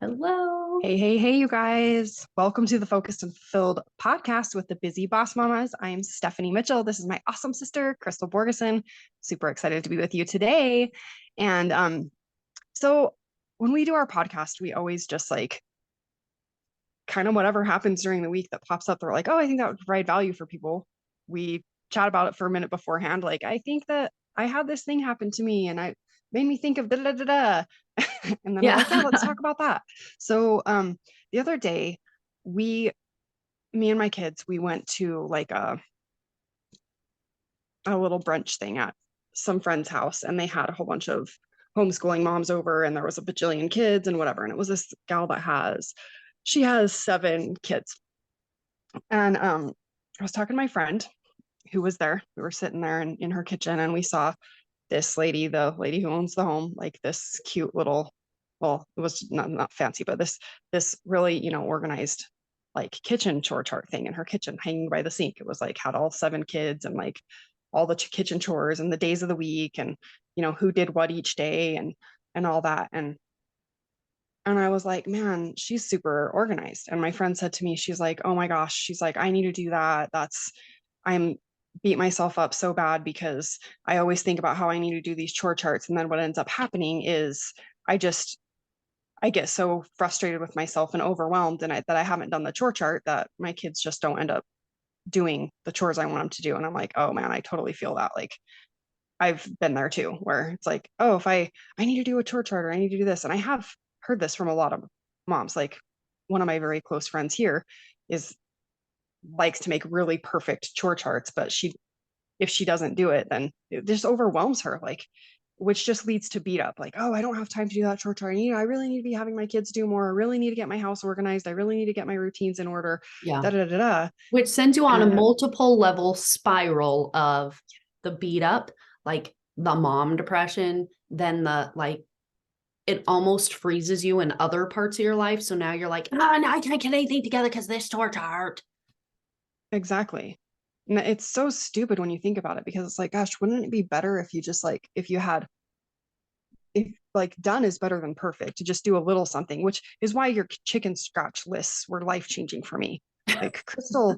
Hello. Hey, you guys. Welcome to the Focused and Fulfilled podcast with the Busy Boss Mamas. I'm Stephanie Mitchell. This is my awesome sister, Crystal Borgeson. Super excited to be with you today. And so when we do our podcast, we always just like kind of whatever happens during the week that pops up, they're like, oh, I think that would provide value for people. We chat about it for a minute beforehand. Like, I think that I had this thing happen to me and I made me think of da da da da. And then we're like, yeah, let's talk about that. So the other day, me and my kids, we went to like a little brunch thing at some friend's house, and they had a whole bunch of homeschooling moms over, and there was a bajillion kids and whatever. And it was this gal that she has 7 kids. And I was talking to my friend who was there. We were sitting there in her kitchen, and we saw this lady, the lady who owns the home, like this cute little, well, it was not fancy, but this really, organized like kitchen chore chart thing in her kitchen hanging by the sink. It was like had all 7 kids and like all the kitchen chores and the days of the week and who did what each day and all that. And I was like, man, she's super organized. And my friend said to me, she's like, oh my gosh, she's like, I need to do that. I'm beat myself up so bad because I always think about how I need to do these chore charts. And then what ends up happening is I get so frustrated with myself and overwhelmed that I haven't done the chore chart that my kids just don't end up doing the chores I want them to do. And I'm like, oh man, I totally feel that. Like I've been there too, where it's like, oh, if I need to do a chore chart or I need to do this. And I have heard this from a lot of moms. Like one of my very close friends here is likes to make really perfect chore charts, but if she doesn't do it, then it just overwhelms her, like, which just leads to beat up. Like, oh, I don't have time to do that chore chart. I really need to be having my kids do more. I really need to get my house organized. I really need to get my routines in order. Yeah. Da da da da. Which sends you on a And multiple level spiral of the beat up, like the mom depression, then it almost freezes you in other parts of your life. So now you're like, oh, no, I can't get anything together because this chore chart. exactly. And it's so stupid when you think about it, because it's like, gosh, wouldn't it be better if you just like, if like done is better than perfect, to just do a little something, which is why your chicken scratch lists were life changing for me. Like Crystal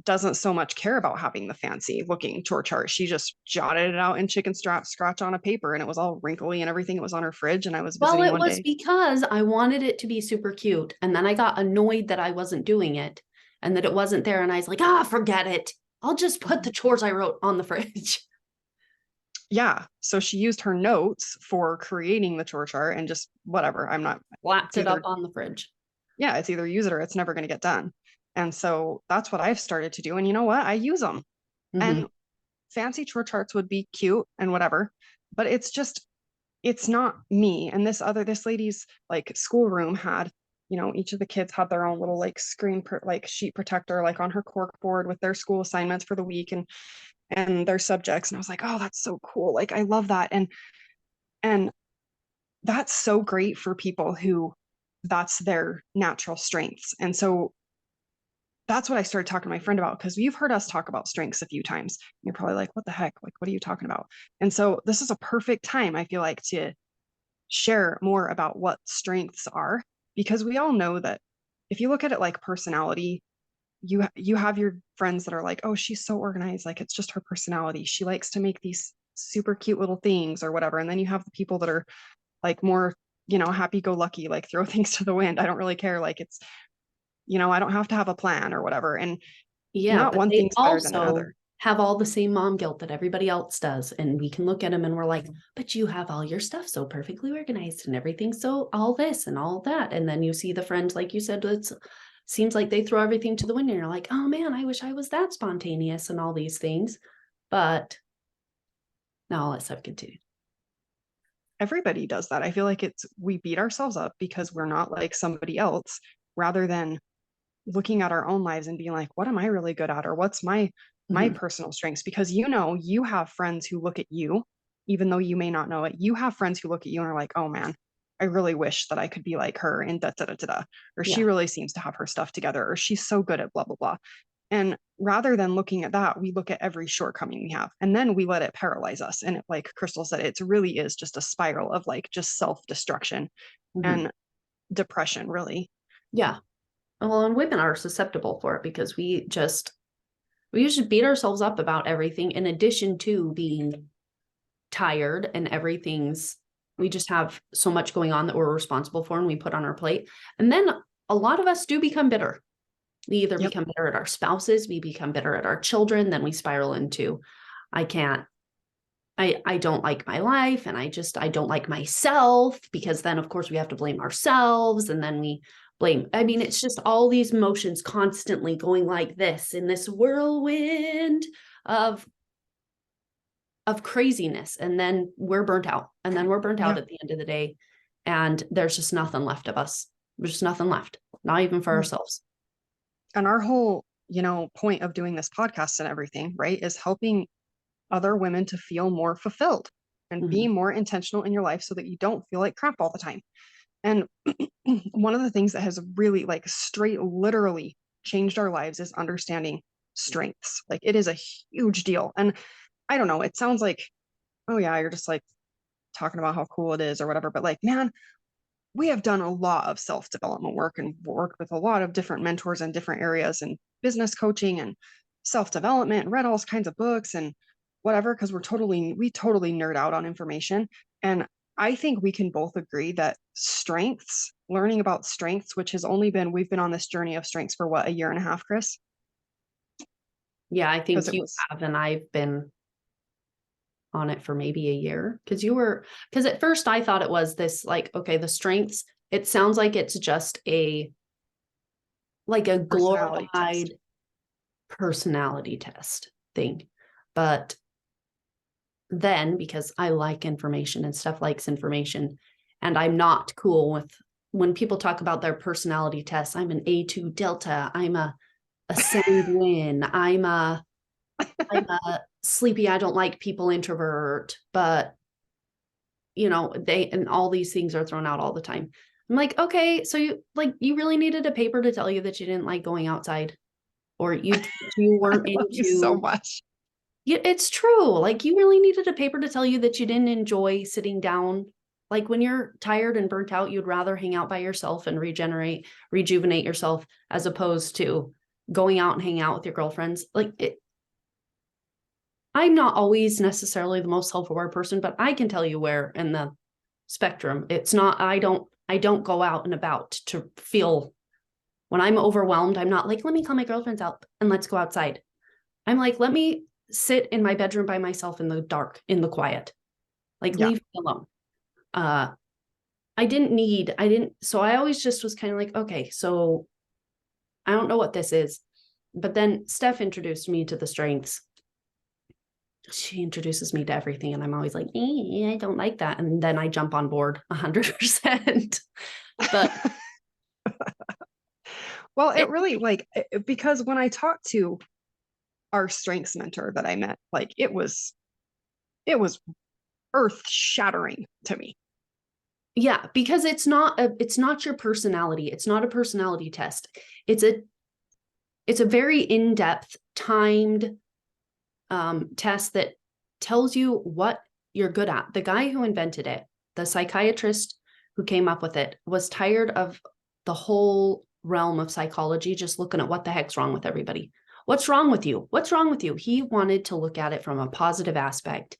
doesn't so much care about having the fancy looking chore chart. She just jotted it out in chicken scratch on a paper, and it was all wrinkly and everything. It was on her fridge, and I was Well, visiting it one was day. because I wanted it to be super cute. And then I got annoyed that I wasn't doing it and that it wasn't there. And I was like, forget it. I'll just put the chores I wrote on the fridge. Yeah. So she used her notes for creating the chore chart and just whatever. Slapped It's it up either, on the fridge. yeah, it's either use it or it's never going to get done. And so that's what I've started to do. And you know what? I use them. Mm-hmm. And fancy chore charts would be cute and whatever, but it's not me. And this lady's like schoolroom had, each of the kids had their own little like like sheet protector, like on her cork board with their school assignments for the week and their subjects. And I was like, oh, that's so cool. Like, I love that. And that's so great for people who that's their natural strengths. And so that's what I started talking to my friend about, because you've heard us talk about strengths a few times. You're probably like, what the heck? Like, what are you talking about? And so this is a perfect time, I feel like, to share more about what strengths are, because we all know that if you look at it like personality, you have your friends that are like, oh, she's so organized, like it's just her personality, she likes to make these super cute little things or whatever. And then you have the people that are like more, happy go lucky, like throw things to the wind, I don't really care, like it's, I don't have to have a plan or whatever. And Yeah, not but one they thing's better than also another. have all the same mom guilt that everybody else does. And we can look at them and we're like, but you have all your stuff so perfectly organized and everything. So all this and all that. And then you see the friends, like you said, it seems like they throw everything to the wind and you're like, oh man, I wish I was that spontaneous and all these things. But now let's have continued. Everybody does that. I feel like we beat ourselves up because we're not like somebody else, rather than looking at our own lives and being like, what am I really good at? Or what's my Mm-hmm. personal strengths? Because you have friends who look at you, even though you may not know it. You have friends who look at you and are like, oh man, I really wish that I could be like her and da da da da da. Or she Yeah. really seems to have her stuff together, or she's so good at blah blah blah. And rather than looking at that, we look at every shortcoming we have, and then we let it paralyze us. And like Crystal said, it really is just a spiral of like just self-destruction. Mm-hmm. And depression, really. Yeah. Well, and women are susceptible for it because we usually beat ourselves up about everything in addition to being tired and we just have so much going on that we're responsible for and we put on our plate. And then a lot of us do become bitter. We either Yep. become bitter at our spouses, we become bitter at our children, then we spiral into, I don't like my life and I don't like myself, because then of course we have to blame ourselves and then we blame. I mean, it's just all these emotions constantly going like this in this whirlwind of craziness. And then we're burnt out. And then we're burnt out Yeah. at the end of the day. And there's just nothing left of us. There's just nothing left, not even for ourselves. And our whole, point of doing this podcast and everything, right, is helping other women to feel more fulfilled and be Mhm. more intentional in your life so that you don't feel like crap all the time. And one of the things that has really like straight literally changed our lives is understanding strengths. Like it is a huge deal. And I don't know, it sounds like, oh yeah, you're just like talking about how cool it is or whatever. But like, man, we have done a lot of self-development work and worked with a lot of different mentors in different areas and business coaching and self-development and read all kinds of books and whatever, because we totally nerd out on information. And I think we can both agree that learning about strengths, which has we've been on this journey of strengths for what, a year and a half, Chris? Yeah, I Because think it you was have, and I've been on it for maybe a year because at first I thought it was this, like, okay, the strengths, it sounds like it's just a personality test. glorified personality test thing. But then, because I like information and stuff likes information, and I'm not cool with when people talk about their personality tests, I'm an A2 Delta, I'm a sanguine, I'm a sleepy, I don't like people introvert, but and all these things are thrown out all the time. I'm like, okay, so you really needed a paper to tell you that you didn't like going outside, or you I weren't love you so into. much. Yeah, it's true. Like you really needed a paper to tell you that you didn't enjoy sitting down. Like when you're tired and burnt out, you'd rather hang out by yourself and rejuvenate yourself, as opposed to going out and hang out with your girlfriends. I'm not always necessarily the most self-aware person, but I can tell you where in the spectrum. It's not, I don't go out and about to feel. When I'm overwhelmed, I'm not like, let me call my girlfriends out and let's go outside. I'm like, let me sit in my bedroom by myself in the dark, in the quiet. Like, Yeah. leave me alone. Uh, so I always just was kind of like, okay, so I don't know what this is. But then Steph introduced me to the strengths. She introduces me to everything, and I'm always like, I don't like that. And then I jump on board 100%. But Well, it really because when I talked to our strengths mentor that I met, like it was earth shattering to me. yeah, because it's not your personality. It's not a personality test. It's a very in-depth, timed test that tells you what you're good at. The guy who invented it, the psychiatrist who came up with it, was tired of the whole realm of psychology just looking at what the heck's wrong with everybody. What's wrong with you? What's wrong with you? He wanted to look at it from a positive aspect.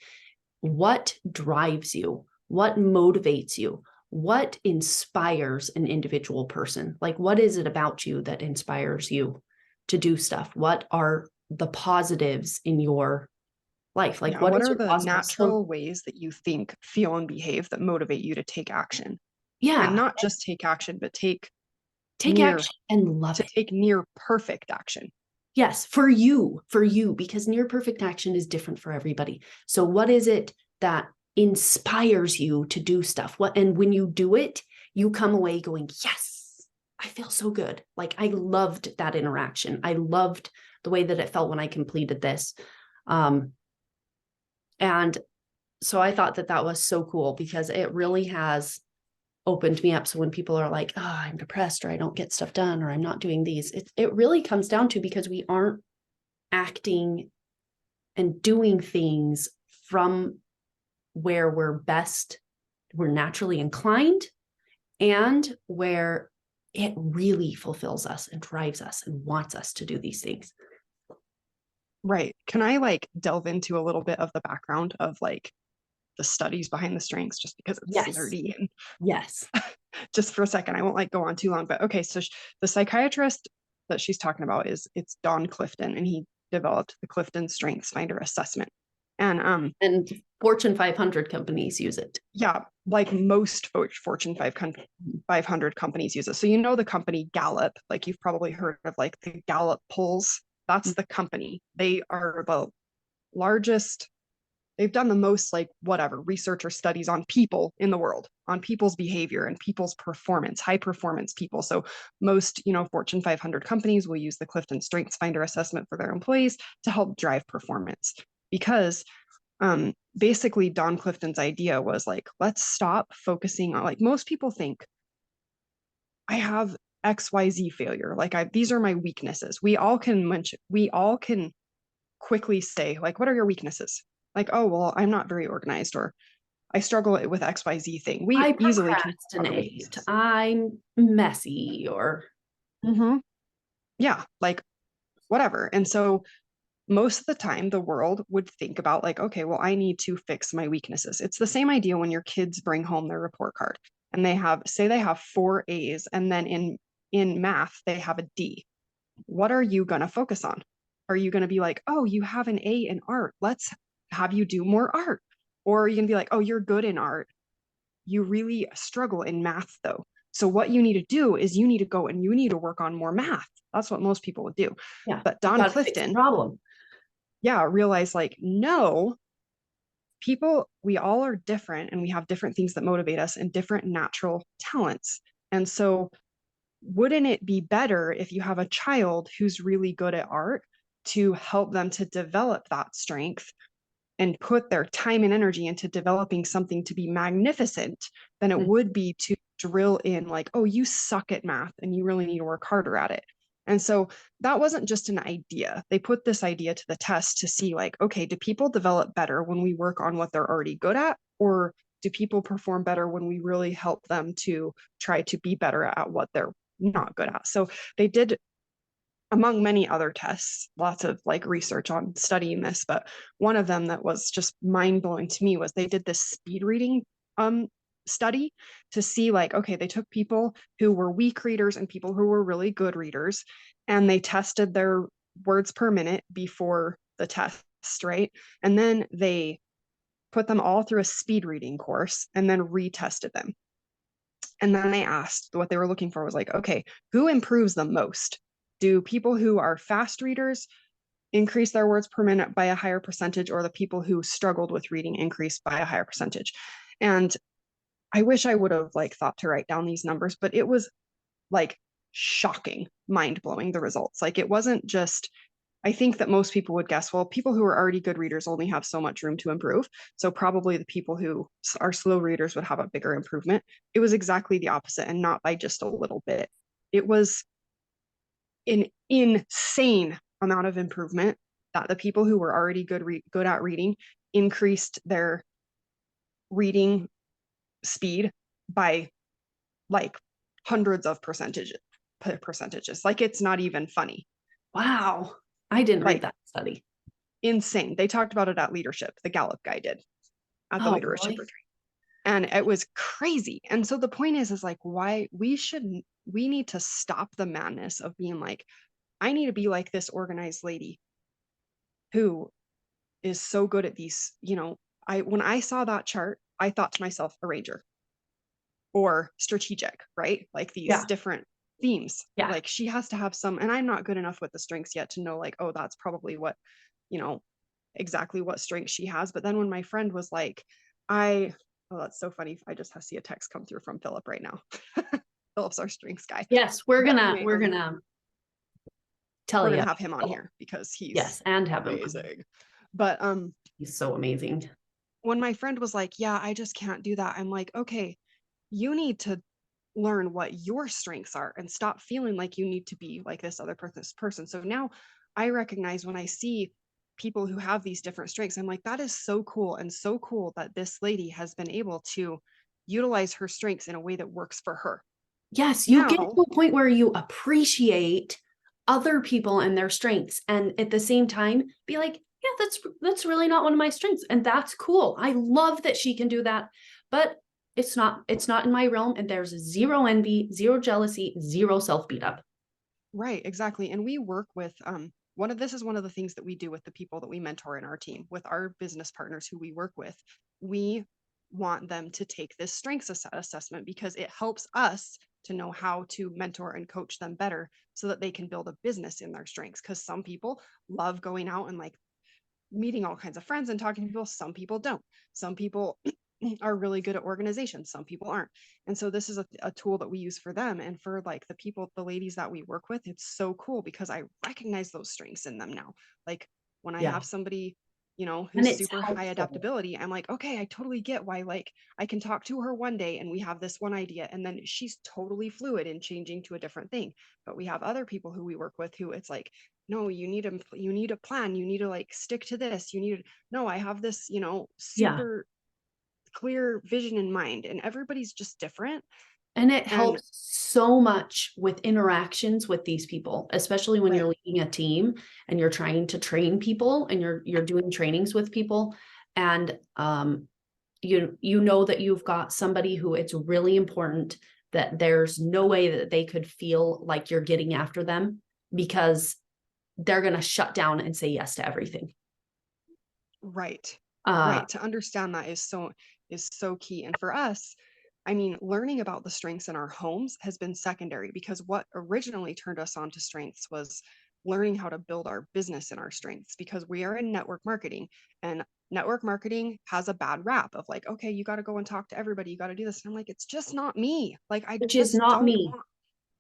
What drives you? What motivates you? What inspires an individual person? Like, what is it about you that inspires you to do stuff? What are the positives in your life? Like, Yeah. what What is are your the positive? So, natural ways that you think, feel, and behave that motivate you to take action? And yeah, not just take action, but take near action and love to it. take near perfect action. Yes, for you, because near perfect action is different for everybody. So, what is it that inspires you to do stuff? And when you do it, you come away going, yes, I feel so good. Like, I loved that interaction. I loved the way that it felt when I completed this. And so I thought that was so cool because it really has opened me up. So when people are like, oh, I'm depressed, or I don't get stuff done, or I'm not doing these, it really comes down to because we aren't acting and doing things from where we're naturally inclined. and where it really fulfills us and drives us and wants us to do these things. Right. Can I like delve into a little bit of the background of like the studies behind the strengths just because it's Yes. nerdy and Yes. just for a second, I won't like go on too long, but okay. So the psychiatrist that she's talking about it's Don Clifton, and he developed the Clifton Strengths Finder assessment. And And Fortune 500 companies use it. yeah, like most Fortune 500 companies use it. So you know the company Gallup, like you've probably heard of like the Gallup polls. That's the company. They are the largest, they've done the most like whatever research or studies on people in the world, on people's behavior and people's performance, high performance people. So most, Fortune 500 companies will use the Clifton Strengths Finder assessment for their employees to help drive performance, because basically Don Clifton's idea was like, let's stop focusing on, like, most people think I have XYZ failure, like these are my weaknesses. We all can quickly say like, what are your weaknesses? Like, oh well, I'm not very organized, or I struggle with XYZ thing. We I easily can talk about procrastinate. weaknesses. I'm messy, or Mm-hmm. Yeah, like whatever. And so most of the time the world would think about like, okay, well, I need to fix my weaknesses. It's the same idea when your kids bring home their report card and they have 4 A's, and then in math they have a D. What are you going to focus on? Are you going to be like, oh, you have an A in art, let's have you do more art? Or are you going to be like, oh, you're good in art, you really struggle in math though, so what you need to do is you need to go and you need to work on more math? That's what most people would do. yeah, But you Don got to fix the Clifton, problem. yeah, realized like, no, people, we all are different and we have different things that motivate us and different natural talents. And so wouldn't it be better if you have a child who's really good at art to help them to develop that strength and put their time and energy into developing something to be magnificent than it would be to drill in like, oh, you suck at math and you really need to work harder at it. And so that wasn't just an idea. They put this idea to the test to see like, okay, do people develop better when we work on what they're already good at? Or do people perform better when we really help them to try to be better at what they're not good at? So they did, among many other tests, lots of like research on studying this, but one of them that was just mind-blowing to me was they did this speed reading study to see like, okay, they took people who were weak readers and people who were really good readers, and they tested their words per minute before the test, right? And then they put them all through a speed reading course and then retested them. And then they asked, what they were looking for was like, okay, who improves the most? Do people who are fast readers increase their words per minute by a higher percentage, or the people who struggled with reading increase by a higher percentage? And I wish I would have like thought to write down these numbers, but it was like shocking, mind blowing, the results. Like it wasn't just, I think that most people would guess, well, people who are already good readers only have so much room to improve. So probably the people who are slow readers would have a bigger improvement. It was exactly the opposite, and not by just a little bit. It was an insane amount of improvement that the people who were already good at reading increased their reading speed by like hundreds of percentages. Like it's not even funny. Wow. I didn't read Like that study. insane. They talked about it at leadership. The Gallup guy did at the Oh, leadership really? retreat. And it was crazy. And so the point is like, why we need to stop the madness of being like, I need to be like this organized lady who is so good at these, when I saw that chart, I thought to myself, arranger or strategic, right? Like these Yeah. different themes. Yeah. Like she has to have some, and I'm not good enough with the strengths yet to know like, oh, that's probably what, you know, exactly what strength she has. But then when my friend was like, oh, that's so funny. I just have to see a text come through from Philip right now. Philip's our strengths guy. Yes, we're But gonna anyway, we're gonna tell we're you. gonna have him on here because he's Yes, and have him. amazing. But He's so amazing. when my friend was like, yeah, I just can't do that, I'm like, okay, you need to learn what your strengths are and stop feeling like you need to be like this other person. So now I recognize when I see people who have these different strengths, I'm like, that is so cool, and so cool that this lady has been able to utilize her strengths in a way that works for her. Yes, you get Now, to a point where you appreciate other people and their strengths, and at the same time, be like, "Yeah, that's really not one of my strengths," and that's cool. I love that she can do that, but it's not in my realm, and there's zero envy, zero jealousy, zero self beat up. right, exactly. And we work with this is one of the things that we do with the people that we mentor in our team, with our business partners who we work with. We want them to take this strengths assessment because it helps us to know how to mentor and coach them better so that they can build a business in their strengths. Because some people love going out and like meeting all kinds of friends and talking to people. Some people don't. Some people are really good at organization. Some people aren't. And so this is a tool that we use for them. And for like the people, the ladies that we work with, it's so cool because I recognize those strengths in them now. Like when I Yeah, have somebody, and who's it's super high helpful. adaptability, I'm like, okay, I totally get why, like, I can talk to her one day and we have this one idea, and then she's totally fluid in changing to a different thing. But we have other people who we work with who it's like, no, you need a plan, you need to like stick to this, no, I have this, Yeah. super clear vision in mind, and everybody's just different. And it And helps so much with interactions with these people, especially when right, you're leading a team and you're trying to train people and you're doing trainings with people. And you know that you've got somebody who it's really important that there's no way that they could feel like you're getting after them because they're going to shut down and say yes to everything. right, Uh, right, to understand that is so key. And for us, I mean, learning about the strengths in our homes has been secondary because what originally turned us on to strengths was learning how to build our business in our strengths, because we are in network marketing, and network marketing has a bad rap of like, okay, you got to go and talk to everybody, you got to do this. And I'm like, it's just not me. Like, I which is just not don't me. want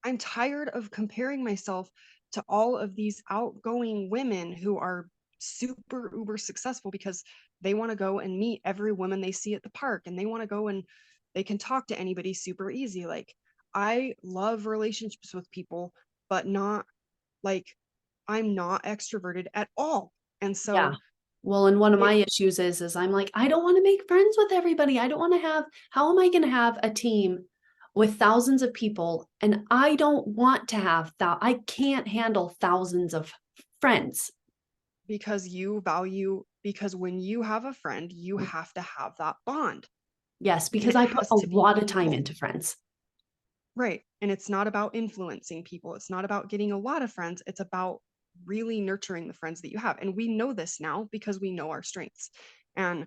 I'm tired of comparing myself to all of these outgoing women who are super uber successful because they want to go and meet every woman they see at the park, and they want to go and they can talk to anybody super easy. Like, I love relationships with people, but not like, I'm not extroverted at all. And Yeah. so Well, and one of it my issues is I'm like, I don't want to make friends with everybody. I don't want to how am I going to have a team with thousands of people? And I don't want to have that. I can't handle thousands of friends. because when you have a friend, you have to have that bond, Yes, and because it I put has a to be lot of time mutual. into friends. Right. And it's not about influencing people. It's not about getting a lot of friends. It's about really nurturing the friends that you have. And we know this now because we know our strengths. And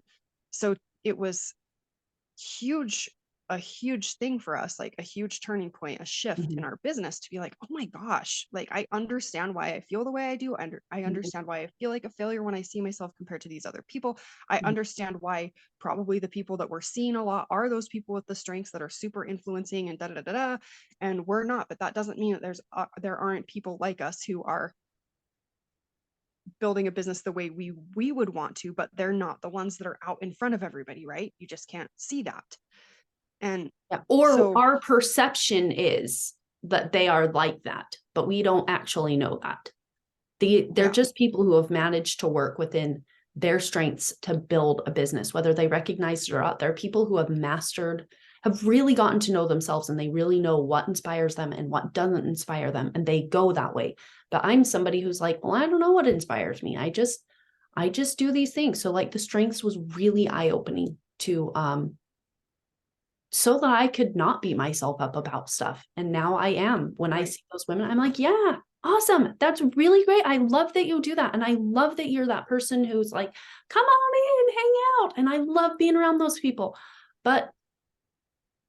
so it was huge, a huge thing for us, like a huge turning point, a shift in Mhm, our business to be like, oh my gosh, like I understand why I feel the way I do. I mhm, understand why I feel like a failure when I see myself compared to these other people. I mhm. understand why probably the people that we're seeing a lot are those people with the strengths that are super influencing and da da da da. And we're not, but that doesn't mean that there aren't people like us who are building a business the way we would want to, but they're not the ones that are out in front of everybody, right? You just can't see that. And Yeah. Or so our perception is that they are like that, but we don't actually know that. They're yeah, just people who have managed to work within their strengths to build a business, whether they recognize it or not. They're people who have really gotten to know themselves, and they really know what inspires them and what doesn't inspire them. And they go that way. But I'm somebody who's like, well, I don't know what inspires me. I just do these things. So like the strengths was really eye-opening to so that I could not beat myself up about stuff. And now I am. When I right. see those women, I'm like, yeah, awesome. That's really great. I love that you do that. And I love that you're that person who's like, come on in, hang out. And I love being around those people. But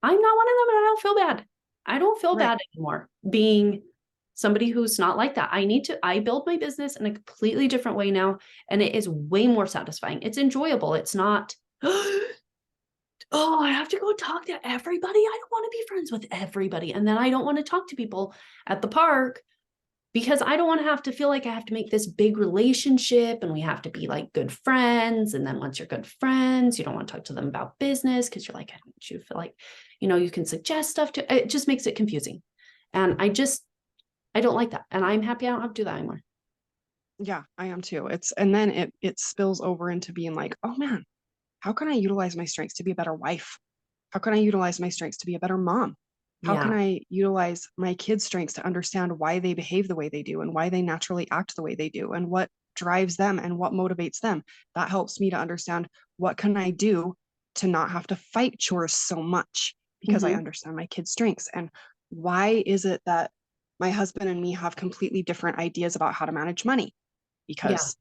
I'm not one of them, and I don't feel bad. I don't feel Right. bad anymore being somebody who's not like that. I build my business in a completely different way now. And it is way more satisfying. It's enjoyable. It's not, oh, I have to go talk to everybody. I don't want to be friends with everybody. And then I don't want to talk to people at the park because I don't want to have to feel like I have to make this big relationship and we have to be like good friends. And then once you're good friends, you don't want to talk to them about business because you're like, I don't want you to feel like, you can suggest stuff to it, just makes it confusing. And I don't like that. And I'm happy I don't have to do that anymore. Yeah, I am too. And then it spills over into being like, oh man, how can I utilize my strengths to be a better wife? How can I utilize my strengths to be a better mom? How can Yeah. I utilize my kids' strengths to understand why they behave the way they do and why they naturally act the way they do and what drives them and what motivates them? That helps me to understand what can I do to not have to fight chores so much because I Mhm. understand my kids' strengths. And why is it that my husband and me have completely different ideas about how to manage money? Yeah. Because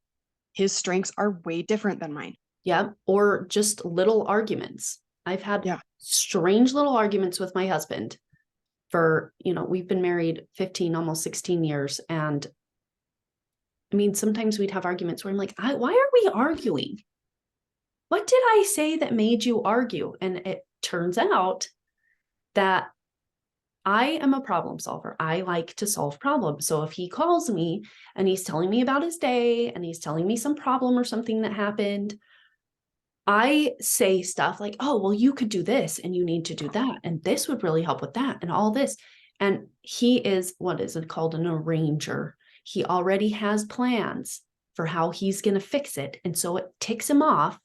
his strengths are way different than mine. Yeah. Or just little arguments. I've had Yeah. strange little arguments with my husband for, we've been married 15, almost 16 years. And I mean, sometimes we'd have arguments where I'm like, why are we arguing? What did I say that made you argue? And it turns out that I am a problem solver. I like to solve problems. So if he calls me and he's telling me about his day and he's telling me some problem or something that happened, I say stuff like, oh, well, you could do this and you need to do that. And this would really help with that and all this. And he is, what is it called? An arranger. He already has plans for how he's going to fix it. And so it ticks him off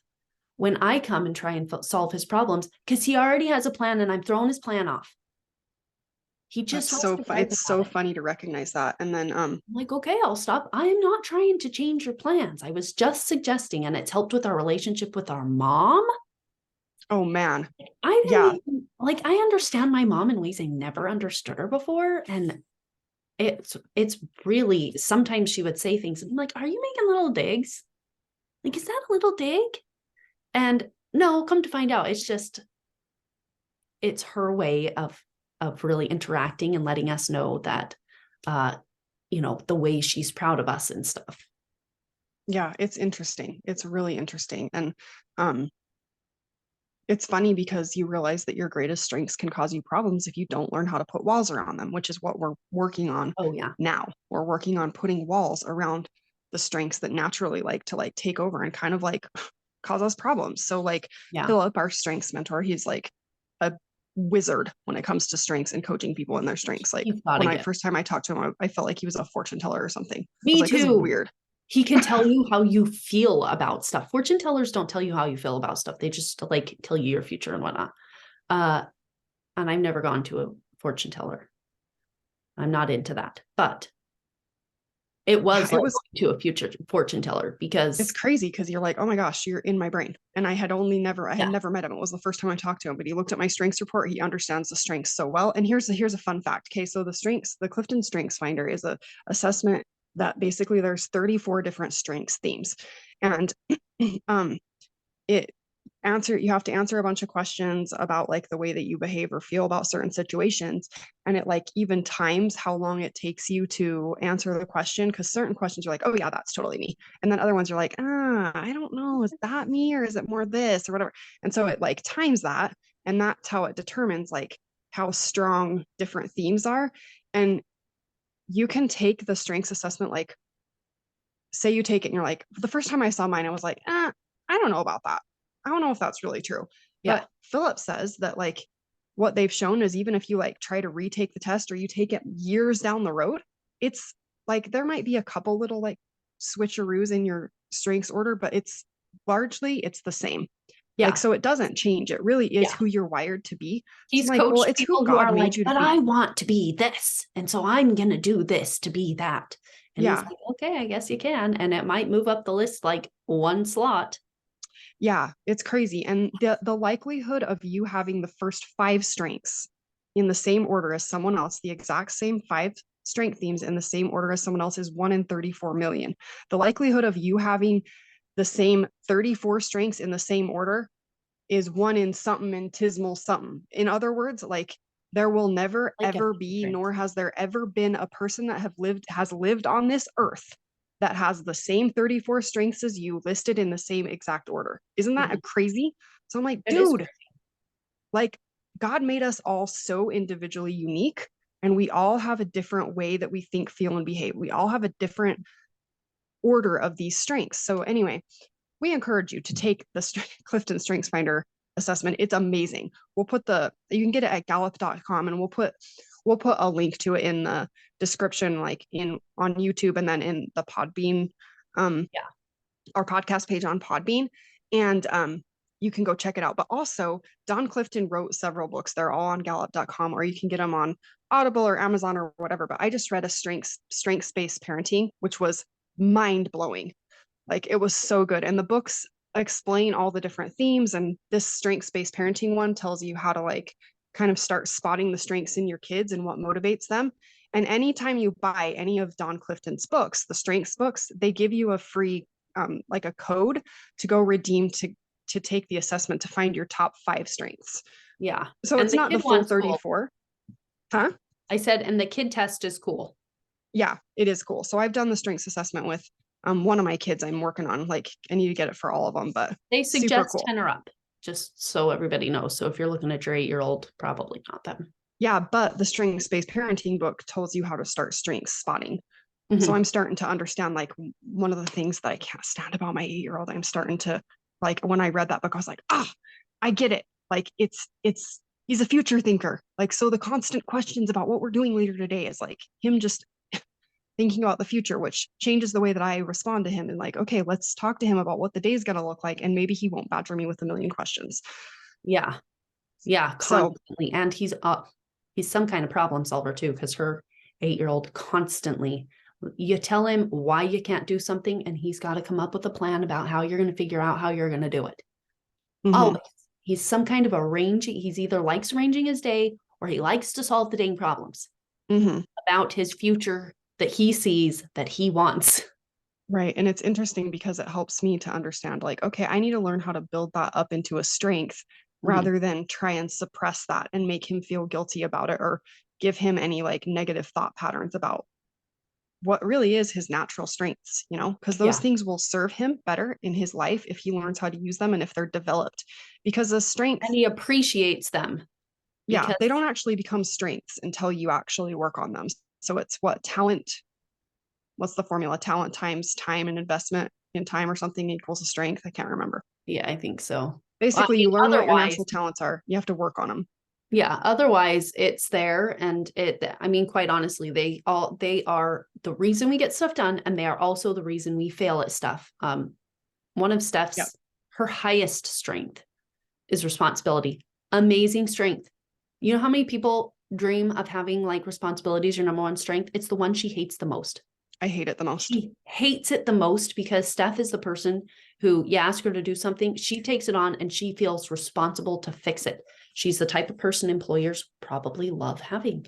when I come and try and solve his problems because he already has a plan and I'm throwing his plan off. He just That's wants so to fun. gripe It's about so it. funny to recognize that. And then I'm like, okay, I'll stop. I am not trying to change your plans. I was just suggesting, and it's helped with our relationship with our mom. oh man. I didn't Yeah. even like, I understand my mom in ways I never understood her before. And it's really, sometimes she would say things and I'm like, are you making little digs? Like, is that a little dig? And no, come to find out, it's her way of really interacting and letting us know that uh the way she's proud of us and stuff. Yeah, it's interesting. It's really interesting. And um it's funny because you realize that your greatest strengths can cause you problems if you don't learn how to put walls around them, which is what we're working on Oh yeah. now. We're working on putting walls around the strengths that naturally like to like take over and kind of like cause us problems. So like Yeah. Philip, our strengths mentor, he's like a wizard when it comes to strengths and coaching people in their strengths. Like He's got to when I get. first time I talked to him, I felt like he was a fortune teller or something. I was Me like, this is too. weird. He can tell you how you feel about stuff. Fortune tellers don't tell you how you feel about stuff. They just like tell you your future and whatnot. Uh, and I've never gone to a fortune teller. I'm not into that. But it Yeah, was it like was going to a future fortune teller it's because crazy because you're like, oh my gosh, you're in my brain. And I had yeah, never met him. It was the first time I talked to him, but he looked at my strengths report. He understands the strengths so well. And here's a fun fact. Okay. So the Clifton Strengths Finder is a assessment that basically there's 34 different strengths themes. And um it you have to answer a bunch of questions about like the way that you behave or feel about certain situations, and it like even times how long it takes you to answer the question, because certain questions are like, oh yeah, that's totally me, and then other ones are like, I don't know, is that me or is it more this or whatever. And so it like times that, and that's how it determines like how strong different themes are. And you can take the strengths assessment, like say you take it and you're like, the first time I saw mine, I was like, I don't know about that. I don't know if that's really true. yeah, But Philip says that like what they've shown is even if you like try to retake the test or you take it years down the road, it's like there might be a couple little like switcheroos in your strengths order, but it's the same. Like, yeah, so it doesn't change. It really is yeah. who you're wired to be. So I'm He's like, well, coached it's who people who God are made like, you to but be. I want to be this. And so I'm going to do this to be that. And he's Yeah. like, okay, I guess you can. And it might move up the list like one slot. Yeah, it's crazy. And the likelihood of you having the first five strengths in the same order as someone else, the exact same five strength themes in the same order as someone else is 1 in 34 million. The likelihood of you having the same 34 strengths in the same order is 1 in something intismal something. In other words, like there will never Like a ever be, strength. nor has there ever been a person that has lived on this earth that has the same 34 strengths as you listed in the same exact order. Isn't that Mhm. crazy? So I'm like, It is dude, crazy. like God made us all so individually unique, and we all have a different way that we think, feel, and behave. We all have a different order of these strengths. So anyway, we encourage you to take the Clifton Strengths Finder assessment. It's amazing. You can get it at gallup.com, and we'll put a link to it in the description, like in on YouTube, and then in the Podbean, um, Yeah. our podcast page on Podbean. And you can go check it out. But also, Don Clifton wrote several books. They're all on Gallup.com, or you can get them on Audible or Amazon or whatever. But I just read a strengths-based parenting, which was mind blowing. Like, it was so good. And the books explain all the different themes. And this strengths-based parenting one tells you how to like kind of start spotting the strengths in your kids and what motivates them. And anytime you buy any of Don Clifton's books, the strengths books, they give you a free like a code to go redeem to take the assessment to find your top 5 strengths. Yeah. So And it's not the full 34. Cool. Huh? I said, and the kid test is cool. Yeah, it is cool. So I've done the strengths assessment with one of my kids I'm working on. Like, I need to get it for all of them, but they suggest super cool. 10 or up, just so everybody knows. So if you're looking at your 8-year-old, probably not them. Yeah, but the strengths-based parenting book tells you how to start strengths spotting. So I'm starting to understand, like, one of the things that I can't stand about my 8-year-old, I'm starting to, like, when I read that book, I was like, I get it. Like, he's a future thinker. Like, so the constant questions about what we're doing later today is like him just thinking about the future, which changes the way that I respond to him. And like, okay, let's talk to him about what the day's going to look like. And maybe he won't badger me with a million questions. Yeah. Yeah. Constantly. So, and he's some kind of problem solver too, because her 8-year-old constantly, you tell him why you can't do something, and he's got to come up with a plan about how you're going to figure out how you're going to do it. Always. He's some kind of he's either likes arranging his day, or he likes to solve the dang problems about his future that he sees that he wants. Right. And it's interesting because it helps me to understand, like, okay, I need to learn how to build that up into a strength rather than try and suppress that and make him feel guilty about it, or give him any like negative thought patterns about what really is his natural strengths, because those things will serve him better in his life if he learns how to use them and if they're developed. Because a strength, and he appreciates them. Yeah, they don't actually become strengths until you actually work on them. So it's what's the formula? Talent times time and investment in time or something equals a strength. I can't remember. Yeah, I think so. Basically, you learn what your natural talents are. You have to work on them. Yeah. Otherwise, it's there. And quite honestly, they are the reason we get stuff done. And they are also the reason we fail at stuff. One of Steph's, her highest strength is responsibility. Amazing strength. You know how many people dream of having like responsibilities, your number one strength? It's the one she hates the most. I hate it the most. She hates it the most because Steph is the person who, you ask her to do something, she takes it on and she feels responsible to fix it. She's the type of person employers probably love having.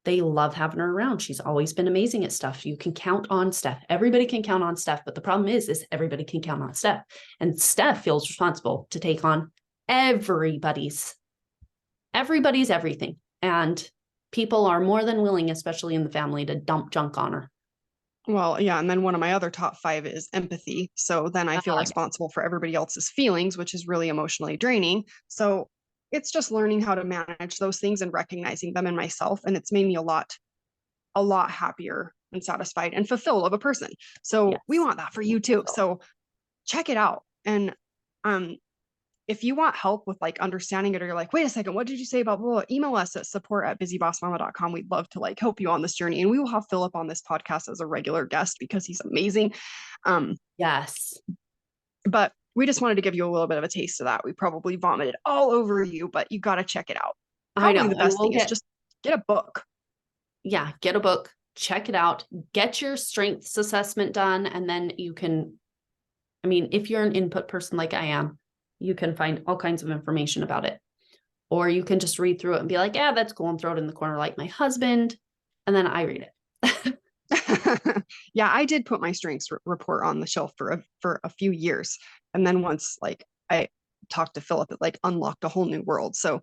They love having her around. She's always been amazing at stuff. You can count on Steph. Everybody can count on Steph, but the problem is everybody can count on Steph. And Steph feels responsible to take on everybody's everything. And people are more than willing, especially in the family, to dump junk on her. Well, yeah. And then one of my other top 5 is empathy. So then I feel responsible for everybody else's feelings, which is really emotionally draining. So it's just learning how to manage those things and recognizing them in myself. And it's made me a lot happier and satisfied and fulfilled of a person. So we want that for you too. So check it out. And if you want help with like understanding it, or you're like, wait a second, what did you say about blah? Email us at support@busybossmama.com. We'd love to like help you on this journey. And we will have Philip on this podcast as a regular guest because he's amazing. Yes. But we just wanted to give you a little bit of a taste of that. We probably vomited all over you, but you got to check it out. Probably I know. The best thing is just get a book. Yeah. Get a book, check it out, get your strengths assessment done. And then you can, if you're an input person like I am, you can find all kinds of information about it. Or you can just read through it and be like, yeah, that's cool, and throw it in the corner like my husband. And then I read it. Yeah, I did put my strengths report on the shelf for a few years. And then once like I talked to Philip, it like unlocked a whole new world. So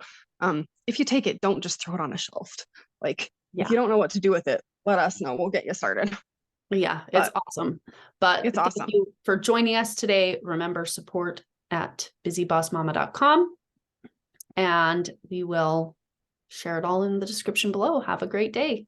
if you take it, don't just throw it on a shelf. Like if you don't know what to do with it, let us know. We'll get you started. Yeah, it's awesome. But it's awesome. Thank you for joining us today. Remember, support at busybossmama.com, and we will share it all in the description below. Have a great day.